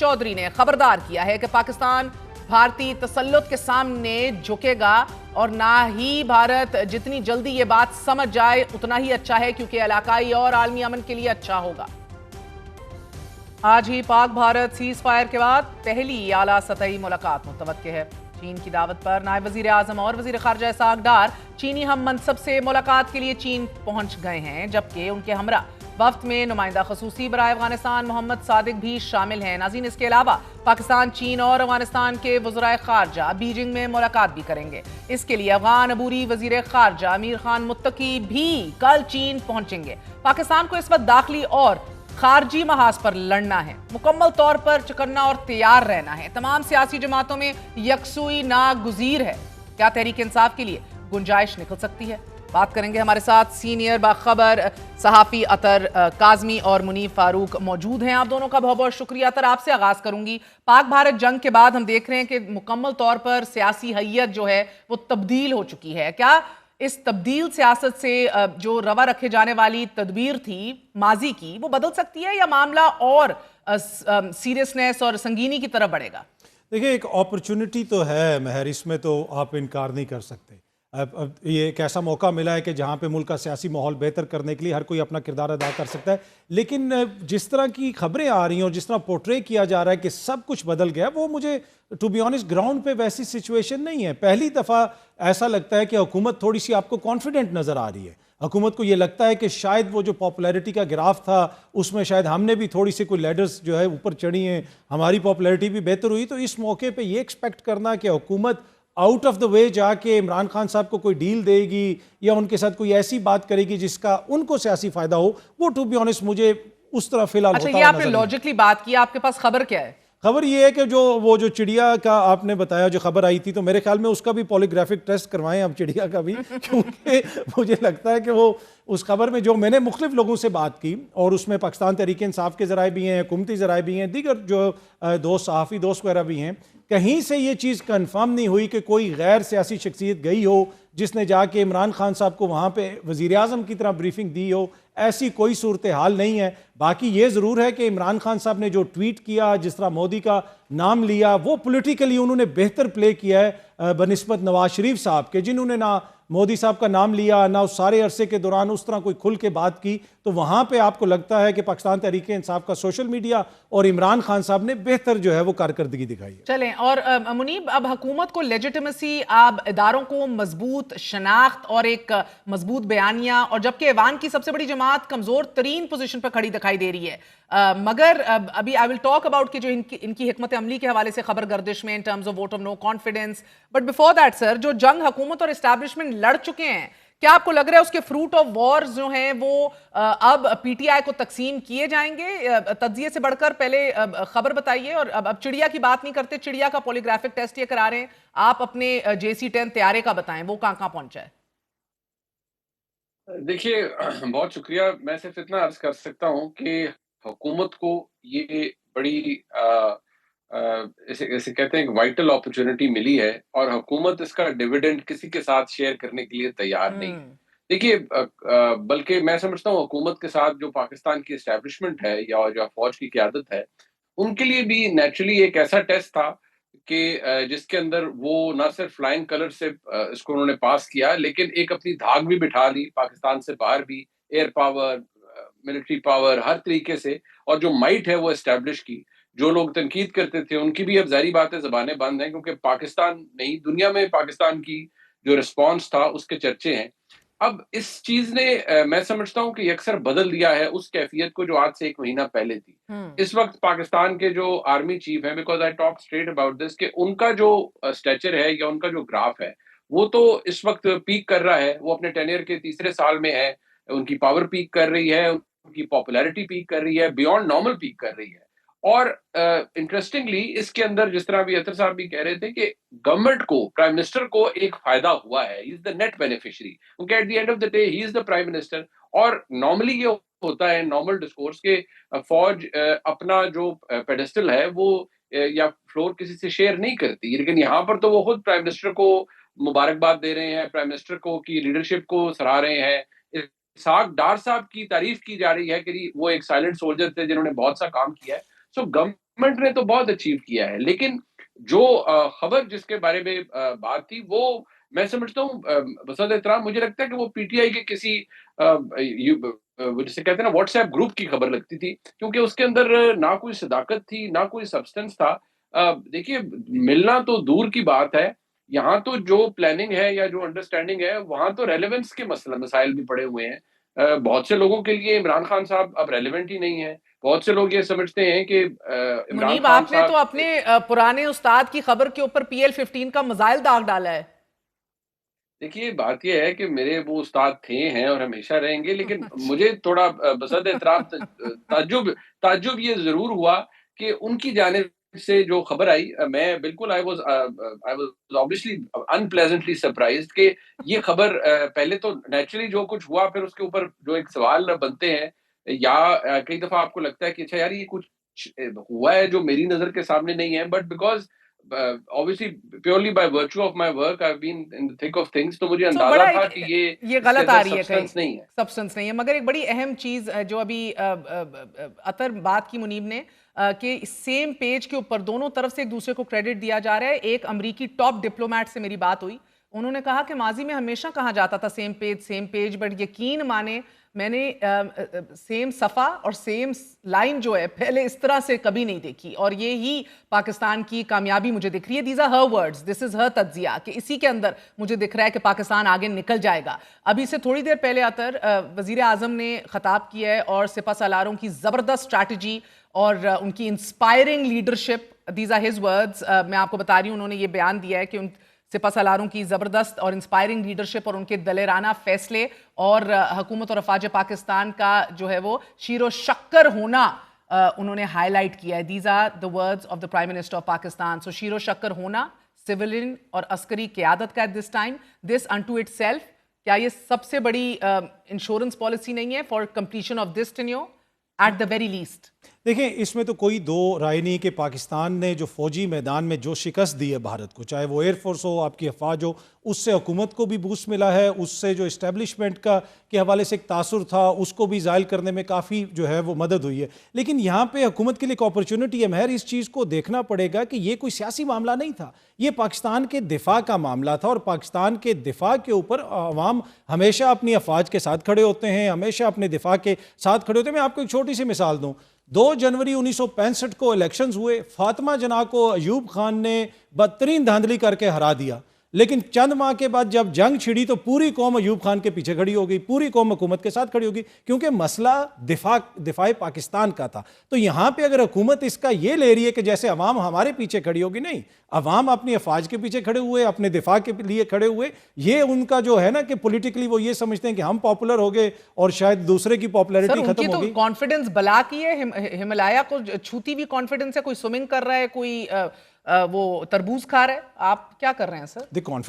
चौधरी ने खबरदार किया है कि पाकिस्तान भारतीय तसल्लुत के सामने झुकेगा और ना ही भारत जितनी जल्दी ये बात समझ जाए उतना ही अच्छा है, क्योंकि इलाकाई और आलमी अमन के लिए अच्छा होगा। आज ही पाक भारत सीज फायर के बाद पहली आला सतही मुलाकात मुतवक्के है। चीन की दावत पर नायब वजीर आजम और वजीर खारजा इसहाक डार चीनी हम मनसब से मुलाकात के लिए चीन पहुंच गए हैं, जबकि उनके हमरा वफ्त में नुमाइंदा खसूसी बराए अफगानिस्तान मोहम्मद सादिक भी शामिल हैं। नाज़रीन, इसके अलावा पाकिस्तान, चीन और अफगानिस्तान के वज़राए खारजा बीजिंग में मुलाकात भी करेंगे। इसके लिए अफगान अबूरी वज़ीर खारजा अमीर खान मुत्तकी भी कल चीन पहुंचेंगे। पाकिस्तान को इस वक्त दाखिली और खारजी महाज पर लड़ना है, मुकम्मल तौर पर चकन्ना और तैयार रहना है। तमाम सियासी जमातों में यकसुई नागुज़ीर है। क्या तहरीक इंसाफ के लिए गुंजाइश निकल सकती है? बात करेंगे। हमारे साथ सीनियर बाखबर सहाफ़ी अतर काज़मी और मुनीफ फारूक मौजूद हैं। आप दोनों का बहुत बहुत शुक्रिया। अतर, आपसे आगाज़ करूंगी। पाक भारत जंग के बाद हम देख रहे हैं कि मुकम्मल तौर पर सियासी हैयत जो है वो तब्दील हो चुकी है। क्या इस तब्दील सियासत से जो रवा रखे जाने वाली तदबीर थी माजी की, वो बदल सकती है या मामला और सीरियसनेस और संगीनी की तरफ बढ़ेगा? देखिए, एक अपॉर्चुनिटी तो है महर, इसमें तो आप इनकार नहीं कर सकते। अब ये एक ऐसा मौका मिला है कि जहाँ पे मुल्क का सियासी माहौल बेहतर करने के लिए हर कोई अपना किरदार अदा कर सकता है। लेकिन जिस तरह की खबरें आ रही हैं और जिस तरह पोर्ट्रे किया जा रहा है कि सब कुछ बदल गया, वो मुझे टू बी ऑनेस्ट ग्राउंड पे वैसी सिचुएशन नहीं है। पहली दफ़ा ऐसा लगता है कि हुकूमत थोड़ी सी आपको कॉन्फिडेंट नज़र आ रही है। हुकूमत को ये लगता है कि शायद वो जो पॉपुलैरिटी का ग्राफ था उसमें शायद हमने भी थोड़ी सी कोई लेडर्स जो है ऊपर चढ़ी हैं, हमारी पॉपुलैरिटी भी बेहतर हुई। तो इस मौके पे ये एक्सपेक्ट करना कि हुकूमत आउट ऑफ द वे जाके इमरान खान साहब को कोई डील देगी या उनके साथ कोई ऐसी बात करेगी जिसका उनको सियासी फायदा हो, वो टू बी ऑनेस्ट मुझे उस तरह फिलहाल अच्छा, ये आपने लॉजिकली बात की, आपके पास खबर क्या है? खबर ये है कि वो जो चिड़िया का आपने बताया, जो खबर आई थी, तो मेरे ख्याल में उसका भी पॉलीग्राफिक टेस्ट करवाएं अब, चिड़िया का भी क्योंकि मुझे लगता है कि वो उस खबर में जो मैंने मुख्तलिफ लोगों से बात की और उसमें पाकिस्तान तहरीक इंसाफ के ज़राए भी हैं, हुकूमती ज़राए भी हैं, दीगर जो दोस्त सहाफ़ी दोस्त वगैरह भी हैं, कहीं से ये चीज़ कन्फर्म नहीं हुई कि कोई गैर सियासी शख्सियत गई हो जिसने जाके इमरान खान साहब को वहाँ पे वज़ीर आज़म की तरह ब्रीफिंग दी हो। ऐसी कोई सूरत हाल नहीं है। बाकी ये ज़रूर है कि इमरान खान साहब ने जो ट्वीट किया, जिस तरह मोदी का नाम लिया, वो पॉलिटिकली उन्होंने बेहतर प्ले किया है बनिस्बत नवाज शरीफ साहब के, जिन्होंने ना मोदी साहब का नाम लिया ना उस सारे अरसे के दौरान उस तरह कोई खुल के बात की। तो वहाँ पे आपको लगता है कि पाकिस्तान तहरीक इंसाफ का सोशल मीडिया और इमरान खान साहब ने बेहतर जो है वो कारकर्दगी दिखाई है। चलें, और मुनीब, अब हुकूमत को लेजिटिमेसी, आप इदारों को मजबूत शनाख्त और एक मजबूत बयानिया, और जबकि ऐवान की सबसे बड़ी जमात कमजोर तरीन पोजीशन पर खड़ी दिखाई दे रही है, मगर अभी आई विल टॉक अबाउट कि जो इनकी हिकमत अमली के हवाले से खबर गर्दिश में in terms of vote of no confidence, but before that sir, जो जंग हुकूमत और एस्टैब्लिशमेंट लड़ चुके हैं, क्या आपको लग रहा है उसके फ्रूट ऑफ वॉर्स जो हैं वो अब पीटीआई को तकसीम किए जाएंगे? तज्जिए से बढ़कर पहले खबर बताइए। और अब चिड़िया की बात नहीं करते, चिड़िया का पॉलीग्राफिक टेस्ट ये करा रहे हैं, आप अपने JC-10 तैयारे का बताएं, वो कहां कहां पहुंचा है? देखिए, बहुत शुक्रिया। मैं सिर्फ इतना अर्ज कर सकता हूं कि हुकूमत को ये बड़ी इसे इसे कहते हैं वाइटल अपॉर्चुनिटी मिली है और हुकूमत इसका डिविडेंड किसी के साथ शेयर करने के लिए तैयार नहीं है। देखिए, बल्कि मैं समझता हूँ हुकूमत के साथ जो पाकिस्तान की एस्टैब्लिशमेंट है या जो फौज की क़यादत है, उनके लिए भी नेचुरली एक ऐसा टेस्ट था कि जिसके अंदर वो ना सिर्फ फ्लाइंग कलर से इसको उन्होंने पास किया, लेकिन एक अपनी धाक भी बिठा ली पाकिस्तान से बाहर भी, एयर पावर, मिलिट्री पावर, हर तरीके से, और जो माइट है वो एस्टैब्लिश की। जो लोग तनकीद करते थे उनकी भी अब ज़ाहिर बात है ज़बानें बंद हैं, क्योंकि पाकिस्तान नहीं, दुनिया में पाकिस्तान की जो रिस्पॉन्स था उसके चर्चे हैं। अब इस चीज़ ने मैं समझता हूँ कि अक्सर बदल दिया है उस कैफियत को जो आज से 1 महीना पहले थी। इस वक्त पाकिस्तान के जो आर्मी चीफ हैं, because I talk straight about this, कि उनका जो स्टैचर है या उनका जो ग्राफ है, वो तो इस वक्त पीक कर रहा है। वो अपने टेन्योर के तीसरे साल में है, उनकी पावर पीक कर रही है, उनकी पॉपुलैरिटी पीक कर रही है, बियॉन्ड नॉर्मल पीक कर रही है। और इंटरेस्टिंगली इसके अंदर जिस तरह अभी अतर साहब भी कह रहे थे कि गवर्नमेंट को, प्राइम मिनिस्टर को एक फायदा हुआ है, he is the net beneficiary, क्योंकि at the end of the day he is the prime minister. और नॉर्मली ये होता है नॉर्मल डिस्कोर्स के फौज अपना जो पेडेस्टल है वो या फ्लोर किसी से शेयर नहीं करती, लेकिन यहाँ पर तो वो खुद प्राइम मिनिस्टर को मुबारकबाद दे रहे हैं, प्राइम मिनिस्टर को की लीडरशिप को सराह रहे हैं। इसहाक डार साहब की तारीफ की जा रही है कि वो एक साइलेंट सोल्जर थे जिन्होंने बहुत सा काम किया है। सो गवर्नमेंट गवर्नमेंट ने तो बहुत अचीव किया है, लेकिन जो खबर जिसके बारे में बात थी, वो मैं समझता हूँ बसद एहतराम, मुझे लगता है कि वो पीटीआई के किसी जिसे कहते हैं ना व्हाट्सएप ग्रुप की खबर लगती थी, क्योंकि उसके अंदर ना कोई सदाकत थी, ना कोई सब्सटेंस था। देखिए, मिलना तो दूर की बात है, यहाँ तो जो प्लानिंग है या जो अंडरस्टैंडिंग है, वहाँ तो रेलेवेंस के मसाइल भी पड़े हुए हैं। बहुत से लोगों के लिए इमरान खान साहब अब रेलेवेंट ही नहीं है। बहुत से लोग ये समझते हैं कि इमरान मुनीब, खान आपने तो साहब, अपने पुराने उस्ताद की खबर के ऊपर PL-15 का मिसाइल दाग डाला है। देखिए बात ये है कि मेरे वो उस्ताद थे, हैं और हमेशा रहेंगे, लेकिन मुझे थोड़ा बसद एहतराम ताज्जुब ये ज़रूर हुआ कि उनकी जानिब से जो खबर आई, मैं बिल्कुल आई वाज़ ऑब्वियसली अनप्लेजेंटली सरप्राइज्ड कि ये खबर पहले तो नेचुरली जो कुछ हुआ, फिर उसके ऊपर जो एक सवाल बनते हैं, या कई दफ़ा आपको लगता है कि अच्छा यार, ये कुछ हुआ है जो मेरी नज़र के सामने नहीं है, but because obviously purely by virtue of my work I've been in the thick of things, तो मुझे तो अंदाजा बड़ा था कि ये ये इसके गलत आ अंदर रही है, कहीं सब्सटेंस नहीं है। सब्सटेंस नहीं है। मगर एक बड़ी अहम चीज जो अभी अतर बात की मुनीब ने, कि सेम पेज के ऊपर दोनों तरफ से एक दूसरे को क्रेडिट दिया जा रहा है। एक अमरीकी टॉप डिप्लोमेट से मेरी बात हुई, उन्होंने कहा कि माजी में हमेशा कहा जाता था सेम पेज, बट यकीन माने मैंने सेम सफ़ा और सेम लाइन जो है पहले इस तरह से कभी नहीं देखी, और ये ही पाकिस्तान की कामयाबी मुझे दिख रही है। These are her words, this is her तज्जिया, कि इसी के अंदर मुझे दिख रहा है कि पाकिस्तान आगे निकल जाएगा। अभी से थोड़ी देर पहले अतर वज़ीर आज़म ने ख़ताब किया है, और सिपा सालारों की ज़बरदस्त स्ट्रैटेजी और उनकी inspiring leadership, these are his words. मैं आपको बता रही हूँ, उन्होंने ये बयान दिया है कि उन सिपा सालारों की ज़बरदस्त और इंस्पायरिंग लीडरशिप और उनके दलेराना फैसले और हुकूमत और अफवाज पाकिस्तान का जो है वो शीरो शक्कर होना उन्होंने हाईलाइट किया है। These are the words of the prime minister of Pakistan. So शीरो शक्कर होना सिविलियन और अस्करी क़यादत का at this time, this unto itself, क्या ये सबसे बड़ी इंश्योरेंस पॉलिसी नहीं है for completion of this tenure at the very least? देखिए, इसमें तो कोई दो राय नहीं कि पाकिस्तान ने जो फौजी मैदान में जो शिकस्त दी है भारत को, चाहे वो एयरफोर्स हो, आपकी अफवाज हो, उससे हुकूमत को भी बूस्ट मिला है, उससे जो इस्टेब्लिशमेंट का के हवाले से एक तासुर था उसको भी ज़ायल करने में काफ़ी जो है वो मदद हुई है। लेकिन यहाँ पे हुकूमत के लिए एक अपॉर्चुनिटी है। महर इस चीज़ को देखना पड़ेगा कि ये कोई सियासी मामला नहीं था, ये पाकिस्तान के दिफा का मामला था, और पाकिस्तान के दिफा के ऊपर अवाम हमेशा अपनी अफवाज के साथ खड़े होते हैं, हमेशा अपने दिफा के साथ खड़े होते हैं। मैं आपको एक छोटी सी मिसाल दूँ। 2 जनवरी 1965 को इलेक्शंस हुए, फातिमा जना को अयूब खान ने बदतरीन धांधली करके हरा दिया, लेकिन चंद माह के बाद जब जंग छिड़ी तो पूरी कौम अयूब खान के पीछे खड़ी हो गई, पूरी कौम हुकूमत के साथ खड़ी होगी, क्योंकि मसला दिफाए पाकिस्तान का था। तो यहाँ पे अगर हुकूमत इसका ये ले रही है कि जैसे अवाम हमारे पीछे खड़ी होगी, नहीं, अवाम अपनी अफवाज के पीछे खड़े हुए, अपने दिफा के लिए खड़े हुए। ये उनका जो है ना कि पॉलिटिकली वो ये समझते हैं कि हम पॉपुलर हो गए और शायद दूसरे की पॉपुलैरिटी खत्म हो गई। कॉन्फिडेंस बला की है, हिमालय को छूती हुई कॉन्फिडेंस है। कोई स्विमिंग कर रहा है, कोई वो तरबूज खा रहा है, आप क्या कर रहे हैं सर? द